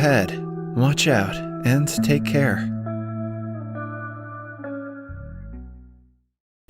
ahead, watch out, and take care.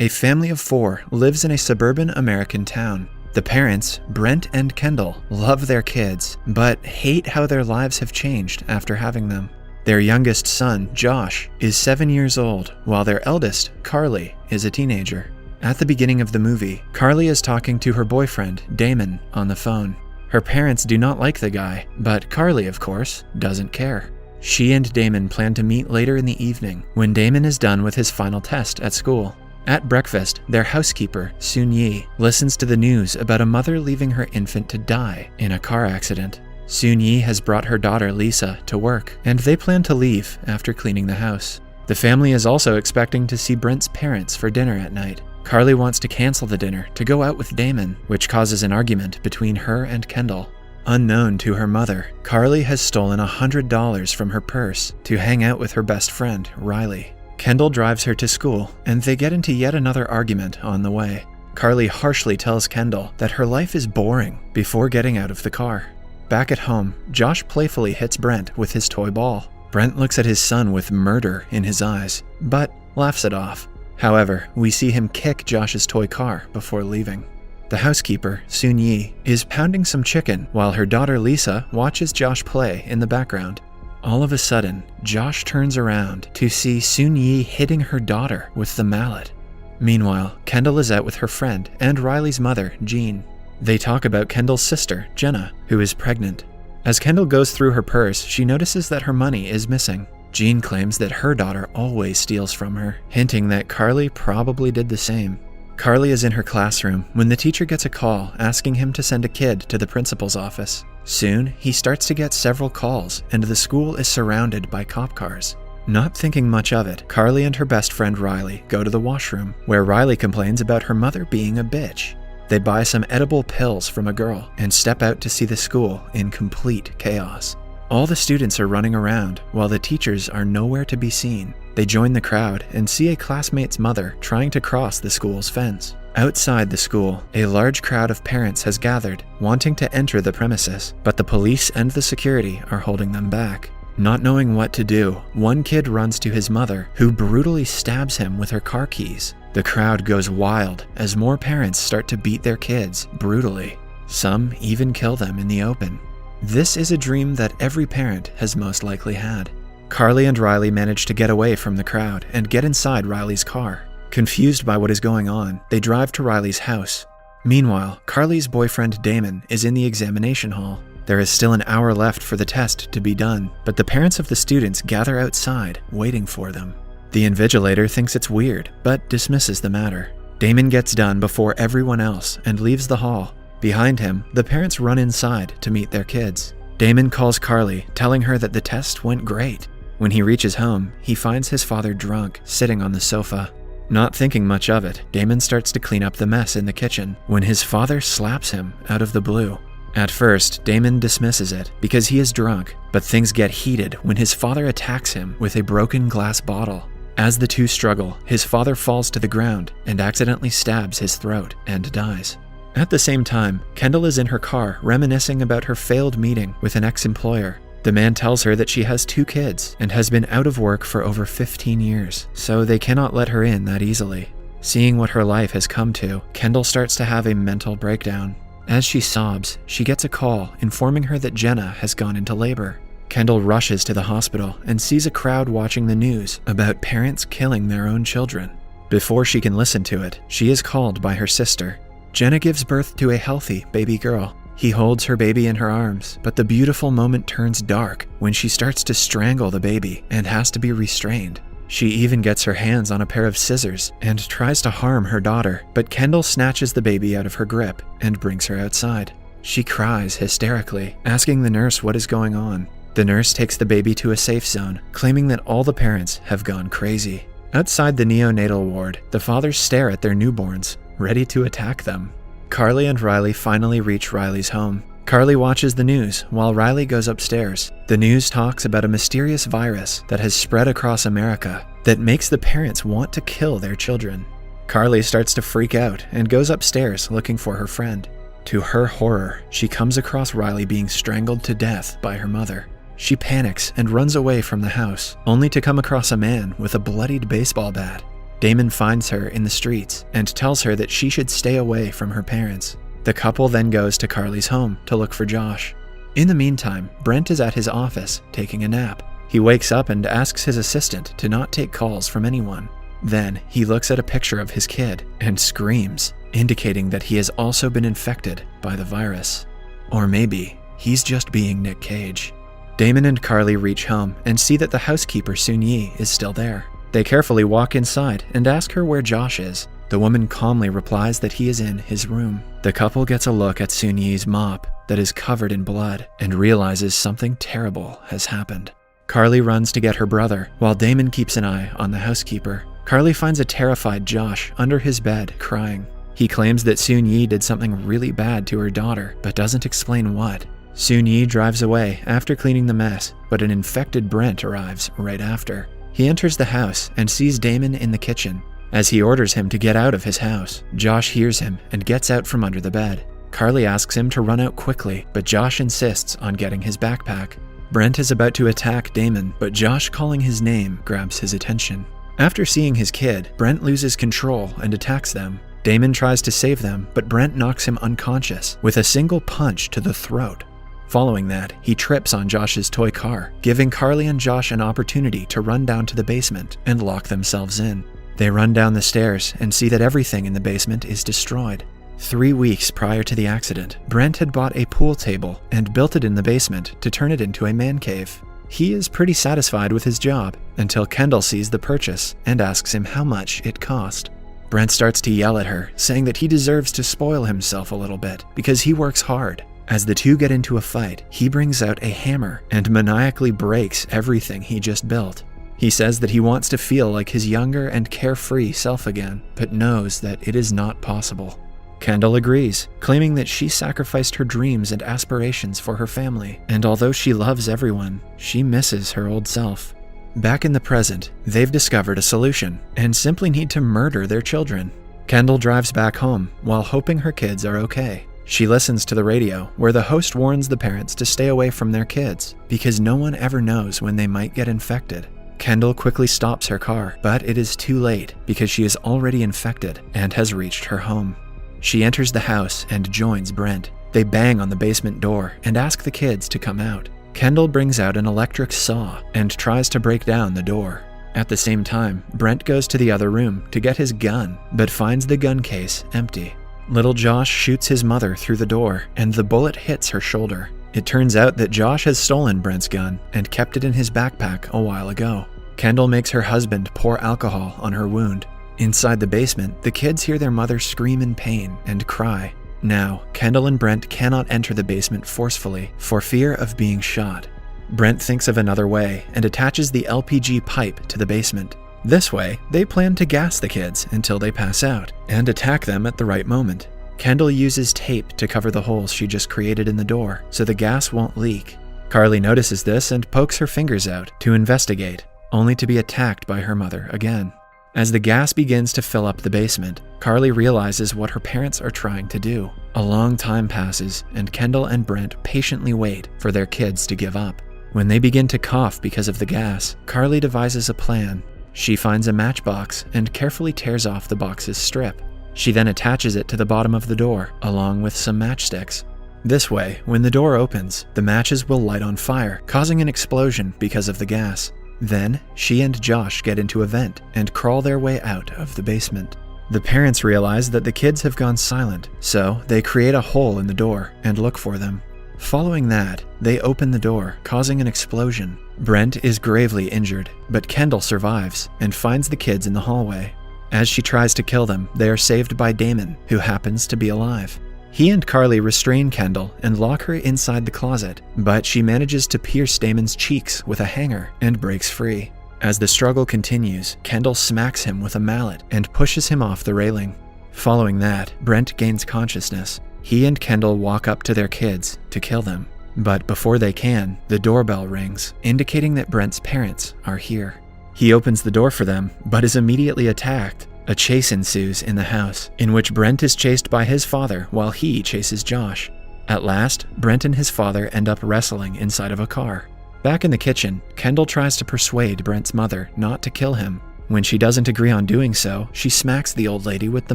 A family of 4 lives in a suburban American town. The parents, Brent and Kendall, love their kids, but hate how their lives have changed after having them. Their youngest son, Josh, is 7 years old, while their eldest, Carly, is a teenager. At the beginning of the movie, Carly is talking to her boyfriend, Damon, on the phone. Her parents do not like the guy, but Carly, of course, doesn't care. She and Damon plan to meet later in the evening, when Damon is done with his final test at school. At breakfast, their housekeeper, Soon-Yi, listens to the news about a mother leaving her infant to die in a car accident. Soon-Yi has brought her daughter Lisa to work, and they plan to leave after cleaning the house. The family is also expecting to see Brent's parents for dinner at night. Carly wants to cancel the dinner to go out with Damon, which causes an argument between her and Kendall. Unknown to her mother, Carly has stolen $100 from her purse to hang out with her best friend, Riley. Kendall drives her to school, and they get into yet another argument on the way. Carly harshly tells Kendall that her life is boring before getting out of the car. Back at home, Josh playfully hits Brent with his toy ball. Brent looks at his son with murder in his eyes, but laughs it off. However, we see him kick Josh's toy car before leaving. The housekeeper, Soon-Yi, is pounding some chicken while her daughter Lisa watches Josh play in the background. All of a sudden, Josh turns around to see Soon-Yi hitting her daughter with the mallet. Meanwhile, Kendall is out with her friend and Riley's mother, Jean. They talk about Kendall's sister, Jenna, who is pregnant. As Kendall goes through her purse, she notices that her money is missing. Jean claims that her daughter always steals from her, hinting that Carly probably did the same. Carly is in her classroom when the teacher gets a call asking him to send a kid to the principal's office. Soon, he starts to get several calls, and the school is surrounded by cop cars. Not thinking much of it, Carly and her best friend Riley go to the washroom, where Riley complains about her mother being a bitch. They buy some edible pills from a girl and step out to see the school in complete chaos. All the students are running around, while the teachers are nowhere to be seen. They join the crowd and see a classmate's mother trying to cross the school's fence. Outside the school, a large crowd of parents has gathered, wanting to enter the premises, but the police and the security are holding them back. Not knowing what to do, one kid runs to his mother, who brutally stabs him with her car keys. The crowd goes wild as more parents start to beat their kids brutally. Some even kill them in the open. This is a dream that every parent has most likely had. Carly and Riley manage to get away from the crowd and get inside Riley's car. Confused by what is going on, they drive to Riley's house. Meanwhile, Carly's boyfriend Damon is in the examination hall. There is still an hour left for the test to be done, but the parents of the students gather outside, waiting for them. The invigilator thinks it's weird, but dismisses the matter. Damon gets done before everyone else and leaves the hall. Behind him, the parents run inside to meet their kids. Damon calls Carly, telling her that the test went great. When he reaches home, he finds his father drunk, sitting on the sofa. Not thinking much of it, Damon starts to clean up the mess in the kitchen when his father slaps him out of the blue. At first, Damon dismisses it because he is drunk, but things get heated when his father attacks him with a broken glass bottle. As the two struggle, his father falls to the ground and accidentally stabs his throat and dies. At the same time, Kendall is in her car reminiscing about her failed meeting with an ex-employer. The man tells her that she has 2 kids and has been out of work for over 15 years, so they cannot let her in that easily. Seeing what her life has come to, Kendall starts to have a mental breakdown. As she sobs, she gets a call informing her that Jenna has gone into labor. Kendall rushes to the hospital and sees a crowd watching the news about parents killing their own children. Before she can listen to it, she is called by her sister. Jenna gives birth to a healthy baby girl. He holds her baby in her arms, but the beautiful moment turns dark when she starts to strangle the baby and has to be restrained. She even gets her hands on a pair of scissors and tries to harm her daughter, but Kendall snatches the baby out of her grip and brings her outside. She cries hysterically, asking the nurse what is going on. The nurse takes the baby to a safe zone, claiming that all the parents have gone crazy. Outside the neonatal ward, the fathers stare at their newborns, ready to attack them. Carly and Riley finally reach Riley's home. Carly watches the news while Riley goes upstairs. The news talks about a mysterious virus that has spread across America that makes the parents want to kill their children. Carly starts to freak out and goes upstairs looking for her friend. To her horror, she comes across Riley being strangled to death by her mother. She panics and runs away from the house, only to come across a man with a bloodied baseball bat. Damon finds her in the streets and tells her that she should stay away from her parents. The couple then goes to Carly's home to look for Josh. In the meantime, Brent is at his office taking a nap. He wakes up and asks his assistant to not take calls from anyone. Then he looks at a picture of his kid and screams, indicating that he has also been infected by the virus. Or maybe he's just being Nick Cage. Damon and Carly reach home and see that the housekeeper Sun-Yi is still there. They carefully walk inside and ask her where Josh is. The woman calmly replies that he is in his room. The couple gets a look at Sun-Yi's mop that is covered in blood and realizes something terrible has happened. Carly runs to get her brother, while Damon keeps an eye on the housekeeper. Carly finds a terrified Josh under his bed, crying. He claims that Sun-Yi did something really bad to her daughter, but doesn't explain what. Sun-Yi drives away after cleaning the mess, but an infected Brent arrives right after. He enters the house and sees Damon in the kitchen. As he orders him to get out of his house, Josh hears him and gets out from under the bed. Carly asks him to run out quickly, but Josh insists on getting his backpack. Brent is about to attack Damon, but Josh calling his name grabs his attention. After seeing his kid, Brent loses control and attacks them. Damon tries to save them, but Brent knocks him unconscious with a single punch to the throat. Following that, he trips on Josh's toy car, giving Carly and Josh an opportunity to run down to the basement and lock themselves in. They run down the stairs and see that everything in the basement is destroyed. 3 weeks prior to the accident, Brent had bought a pool table and built it in the basement to turn it into a man cave. He is pretty satisfied with his job until Kendall sees the purchase and asks him how much it cost. Brent starts to yell at her, saying that he deserves to spoil himself a little bit because he works hard. As the two get into a fight, he brings out a hammer and maniacally breaks everything he just built. He says that he wants to feel like his younger and carefree self again, but knows that it is not possible. Kendall agrees, claiming that she sacrificed her dreams and aspirations for her family, and although she loves everyone, she misses her old self. Back in the present, they've discovered a solution and simply need to murder their children. Kendall drives back home while hoping her kids are okay. She listens to the radio where the host warns the parents to stay away from their kids because no one ever knows when they might get infected. Kendall quickly stops her car, but it is too late because she is already infected and has reached her home. She enters the house and joins Brent. They bang on the basement door and ask the kids to come out. Kendall brings out an electric saw and tries to break down the door. At the same time, Brent goes to the other room to get his gun, but finds the gun case empty. Little Josh shoots his mother through the door, and the bullet hits her shoulder. It turns out that Josh has stolen Brent's gun and kept it in his backpack a while ago. Kendall makes her husband pour alcohol on her wound. Inside the basement, the kids hear their mother scream in pain and cry. Now, Kendall and Brent cannot enter the basement forcefully for fear of being shot. Brent thinks of another way and attaches the LPG pipe to the basement. This way, they plan to gas the kids until they pass out and attack them at the right moment. Kendall uses tape to cover the holes she just created in the door so the gas won't leak. Carly notices this and pokes her fingers out to investigate, only to be attacked by her mother again. As the gas begins to fill up the basement, Carly realizes what her parents are trying to do. A long time passes, and Kendall and Brent patiently wait for their kids to give up. When they begin to cough because of the gas, Carly devises a plan. She finds a matchbox and carefully tears off the box's strip. She then attaches it to the bottom of the door, along with some matchsticks. This way, when the door opens, the matches will light on fire, causing an explosion because of the gas. Then, she and Josh get into a vent and crawl their way out of the basement. The parents realize that the kids have gone silent, so they create a hole in the door and look for them. Following that, they open the door, causing an explosion. Brent is gravely injured, but Kendall survives and finds the kids in the hallway. As she tries to kill them, they are saved by Damon, who happens to be alive. He and Carly restrain Kendall and lock her inside the closet, but she manages to pierce Damon's cheeks with a hanger and breaks free. As the struggle continues, Kendall smacks him with a mallet and pushes him off the railing. Following that, Brent gains consciousness. He and Kendall walk up to their kids to kill them. But before they can, the doorbell rings, indicating that Brent's parents are here. He opens the door for them, but is immediately attacked. A chase ensues in the house, in which Brent is chased by his father while he chases Josh. At last, Brent and his father end up wrestling inside of a car. Back in the kitchen, Kendall tries to persuade Brent's mother not to kill him. When she doesn't agree on doing so, she smacks the old lady with the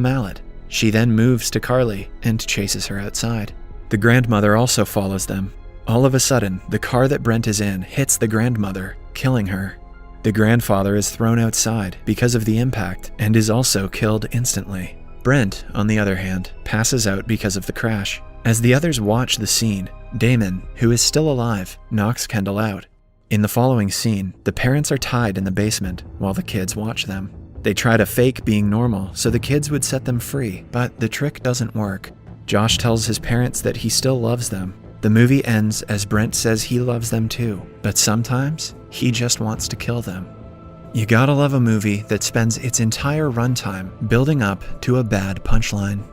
mallet. She then moves to Carly and chases her outside. The grandmother also follows them. All of a sudden, the car that Brent is in hits the grandmother, killing her. The grandfather is thrown outside because of the impact and is also killed instantly. Brent, on the other hand, passes out because of the crash. As the others watch the scene, Damon, who is still alive, knocks Kendall out. In the following scene, the parents are tied in the basement while the kids watch them. They try to fake being normal so the kids would set them free, but the trick doesn't work. Josh tells his parents that he still loves them. The movie ends as Brent says he loves them too, but sometimes he just wants to kill them. You gotta love a movie that spends its entire runtime building up to a bad punchline.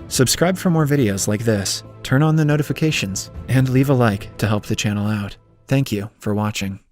Subscribe for more videos like this, turn on the notifications, and leave a like to help the channel out. Thank you for watching.